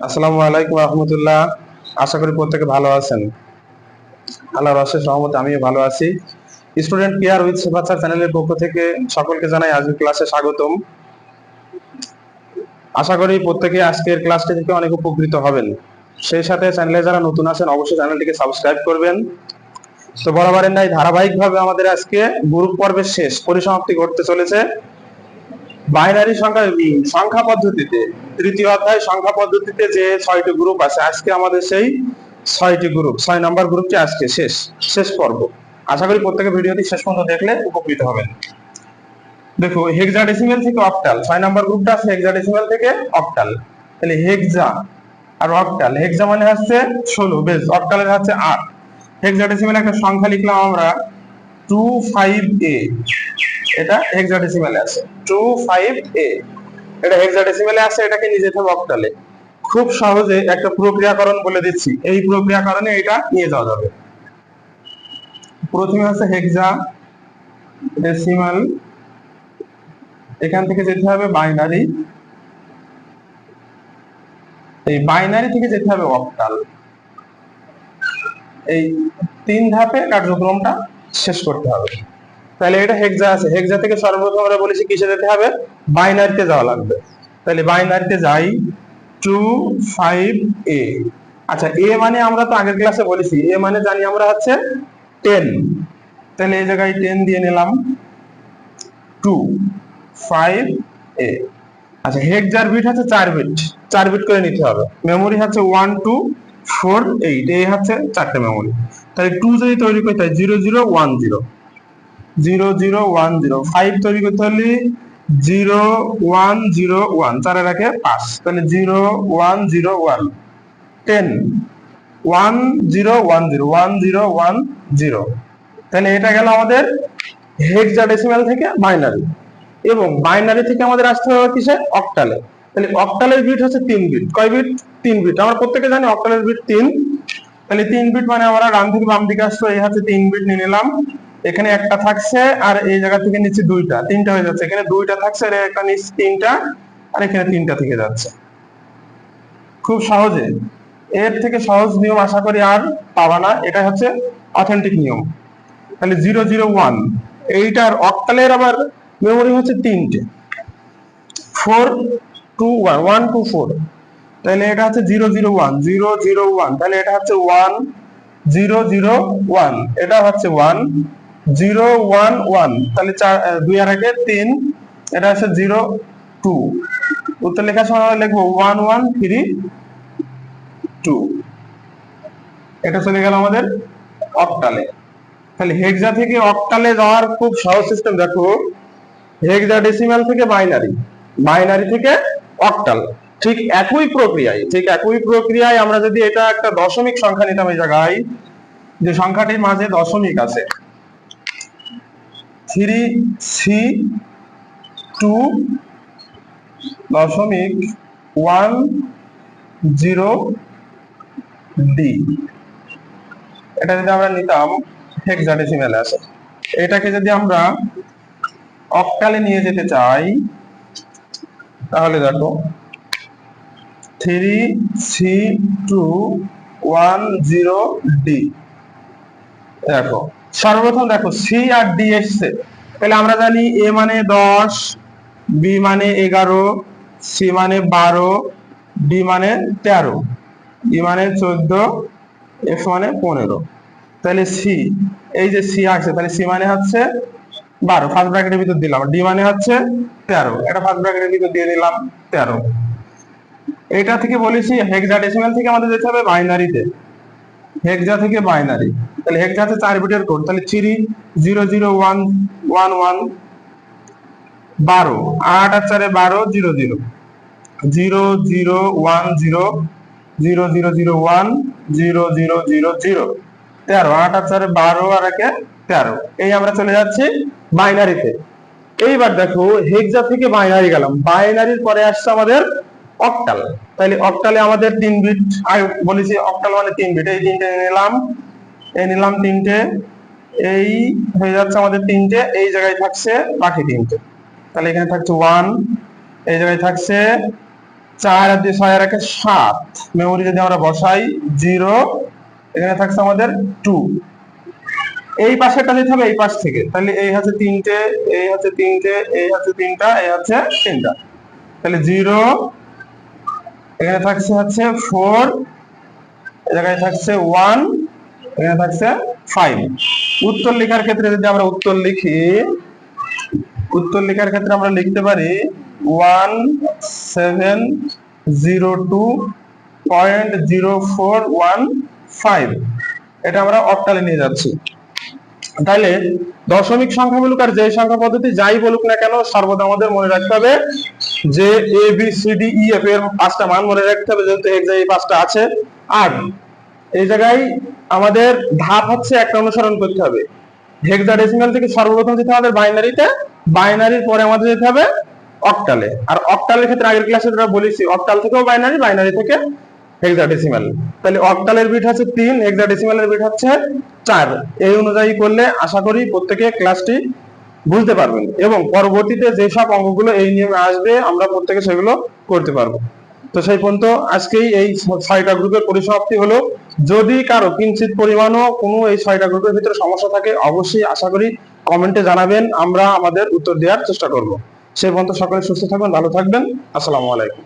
আসসালামু আলাইকুম রহমতুল্লাহ। আশা করি প্রত্যেকে ভালো আছেন। আল্লাহর অশেষ রহমতে আমিও ভালো আছি। স্টুডেন্ট কেয়ার উইথ সেবাচ্চা চ্যানেলের পক্ষ থেকে সকলকে জানাই আজকের ক্লাসে স্বাগতম। আশা করি প্রত্যেকে আজকের ক্লাসটি থেকে অনেক উপকৃত হবেন। সেই সাথে চ্যানেলে যারা নতুন আছেন অবশ্যই চ্যানেলটিকে সাবস্ক্রাইব করবেন। তো বরাবরের নাই ধারাবাহিকভাবে আমাদের আজকে গ্রুপ পর্বের শেষ পরিসমাপ্তি ঘটতে চলেছে বাইনারি সংখ্যা পদ্ধতিতে। তৃতীয় অধ্যায় সংখ্যা পদ্ধতিতে যে 6টি গ্রুপ আছে, আজকে আমাদের সেই 6টি গ্রুপ, 6 নম্বর গ্রুপটি আজকে শেষ পর্ব। আশা করি প্রত্যেকে ভিডিওটি শেষ পর্যন্ত দেখলে উপকৃত হবেন। দেখো, হেক্সাডেসিমাল থেকে অক্টাল, 6 নম্বর গ্রুপটা আছে হেক্সাডেসিমাল থেকে অক্টাল। তাহলে হেক্সা আর অক্টাল। হেক্সা মানে হচ্ছে 16, বেশ, অক্টালের হচ্ছে 8। হেক্সাডেসিমাল একটা সংখ্যা লিখলাম আমরা 25A, এটা হেক্সাডেসিমালে আছে 25A, এটা হেক্সাডেসিমালে আছে, এটাকে নিয়ে যেতে হবে অক্টালে। খুব সহজে একটা প্রক্রিয়াকরণ বলে দিচ্ছি, এই প্রক্রিয়াকরণে এটা নিয়ে যাওয়া যাবে। প্রথমে আছে হেক্সাডেসিমাল, এখান থেকে যেতে হবে বাইনারি, এই বাইনারি থেকে যেতে হবে অক্টাল। এই 3 ধাপে কার্যক্রমটা শেষ করতে হবে। তাহলে এটা হেক্সা আছে, হেক্সা থেকে সর্বপ্রথম আমরা বলেছি কিসে যেতে হবে, বাইনারিতে যাওয়া লাগবে। তাহলে বাইনারিতে যাই 25A। আচ্ছা, এ মানে আমরা তো আগের ক্লাসে বলেছি, এ মানে জানি আমরা হচ্ছে 10। তাহলে এই জায়গায় 10 দিয়ে নিলাম 25A। আচ্ছা, হেক্সার বিট হচ্ছে 4 বিট, 4 বিট করে নিতে হবে। মেমোরি হচ্ছে 1 2 4 8, এই হচ্ছে 4টে মেমোরি। তাহলে 2 যদি তৈরি করতে হয় 0010, 0010, 5 তৈরি করতে হলে 0101, 4 রাখে 5, তাহলে 0101, 10 1010, 1010। তাহলে এটা গেল আমাদের হেক্সাডেসিমাল থেকে বাইনারি, এবং বাইনারি থেকে আমাদের আসতে হবে কিসে, অক্টালে। তাহলে অক্টালের বিট হচ্ছে 3 বিট। কয় বিট? 3 বিট। আমরা প্রত্যেকে জানি অক্টালের বিট 3। তাহলে 3 বিট মানে আমরা ডান থেকে বাম দিকে আসলো, এই হচ্ছে 3 বিট নিয়ে নিলাম। এখানে একটা থাকছে, আর এই জায়গা থেকে নিচে 2টা, 3টা হয়ে যাচ্ছে। এখানে 2টা থাকছে, আর একটা নিচে 3টা, আর এখানে 3টা থেকে যাচ্ছে। খুব সহজে, এর থেকে সহজ নিয়ম আশা করি আর পাবা না, এটা হচ্ছে অথেন্টিক নিয়ম। তাহলে 001, এইটার অক্টালের আবার মেমোরি হচ্ছে 3টে, 4 2 1, 1 2 4। তাহলে এটা হচ্ছে 001, 001, তাহলে এটা হচ্ছে 1 001, এটা হচ্ছে 1 011, তাহলে 2 আর 1 3, এটা হচ্ছে 02। উত্তর লেখার সময় আমরা লিখবো 1132। এটা চলে গেল আমাদের অক্টালে। তাহলে হেক্সা থেকে অক্টালে যাওয়ার খুব সহজ সিস্টেম। দেখো, হেক্সাডেসিমাল থেকে বাইনারি, বাইনারি থেকে অক্টাল, ঠিক একই প্রক্রিয়ায় আমরা যদি এটা একটা দশমিক সংখ্যা নিতাম, এই জায়গায় যে সংখ্যাটির মাঝে দশমিক আছে 3C2.10D, এটা যদি আমরা নিতাম হেক্সাডেসিমালে আছে, এটাকে যদি আমরা অক্টালে নিয়ে যেতে চাই, তাহলে দেখো 3C210D। দেখো, সর্বপ্রথম দেখো সি আর ডি এসছে। তাহলে আমরা জানি এ মানে 10, বি মানে 11, সি মানে 12, ডি মানে 13, ই মানে 14, এফ মানে 15। তাহলে সি, এই যে সি আসছে, তাহলে সি মানে হচ্ছে 12, ফার্স্ট ব্র্যাকেটের ভিতর দিলাম। ডি মানে হচ্ছে 13, এটা ফার্স্ট ব্র্যাকেটের ভিতর দিয়ে দিলাম 13। এটা থেকে বলেছি হেক্সাডেসিমাল থেকে আমাদের যেতে হবে বাইনারিতে, হেক্সা থেকে বাইনারি। তাহলে হেক্সা হচ্ছে 4 বিটের কোড, তাহলে 3 0 0 1 1 1, 12, 8 আর 4 12, 0 0 0 0 1 0 0 0 0 1 0 0 0 0, 13, 8 আর 4 12, আর 1 13। এই আমরা চলে যাচ্ছি বাইনারিতে। এইবার দেখো, হেক্সা থেকে বাইনারি গেলাম, বাইনারির পরে আসছে আমাদের অক্টাল। তাহলে অক্টালে আমাদের 3 বিট, আমি বলেছি অক্টাল মানে 3 বিট, এই 3টে নিলাম, এই নিলাম 3টে, এই হয়ে যাচ্ছে আমাদের 3টে, এই জায়গায় থাকছে বাকি 3টে। তাহলে এখানে থাকছে 1, এই জায়গায় থাকছে 4 আর 2 6 আর 1 7, মেমোরি যদি আমরা বসাই 0, এখানে থাকছে আমাদের 2। এই পাশেরটা দিতে হবে এই পাশ থেকে, তাহলে এই হচ্ছে 3টে, এই হচ্ছে 3টে, এই হচ্ছে 3টা, এই হচ্ছে 3টা, তাহলে 0, এখানে থাকছে 4, এই জায়গায় থাকছে 1, এখানে থাকছে 5। উত্তর লেখার ক্ষেত্রে যদি আমরা উত্তর লিখি, উত্তর লেখার ক্ষেত্রে আমরা লিখতে পারি 1702.0415, এটা আমরা অক্টালে নিয়ে যাচ্ছি। তাহলে দশমিক সংখ্যাগুলোকে আর যে সংখ্যা পদ্ধতি যাই বলুক না কেন, সর্বদা আমাদের মনে রাখতে হবে যে A B C D E F এর 5টা মান মনে রাখতে হবে, যেহেতু এই 5টা আছে। আর এই জায়গায় আমাদের ধাপ হচ্ছে একটা অনুসরণ করতে হবে। হেক্সাডেসিমাল থেকে সর্বপ্রথম যেতে হবে বাইনারিতে, বাইনারির পরে আমাদের যেতে হবে অক্টালে। আর অক্টালের ক্ষেত্রে আগের ক্লাসে যেটা বলেছি, অক্টাল থেকেও বাইনারি, বাইনারি থেকে হেক্সাডেসিমাল। তাহলে অক্টালের বিট হচ্ছে 3, হেক্সাডেসিমালের বিট হচ্ছে 4। এই অনুযায়ী করলে আশা করি প্রত্যেকে ক্লাসটি বুঝতে পারবেন, এবং পরবর্তীতে যেসব অঙ্কগুলো এই নিয়মে আসবে আমরা প্রত্যেকে সেগুলো করতে পারবো। তো সেই পর্যন্ত আজকেই এই 6টা গ্রুপের পরিসমাপ্তি হলো। যদি কারো কিঞ্চিত পরিমাণও কোনো এই 6টা গ্রুপের ভিতরে সমস্যা থাকে, অবশ্যই আশা করি কমেন্টে জানাবেন, আমরা আমাদের উত্তর দেওয়ার চেষ্টা করব। সেই পর্যন্ত সকলে সুস্থ থাকবেন, ভালো থাকবেন। আসসালামু আলাইকুম।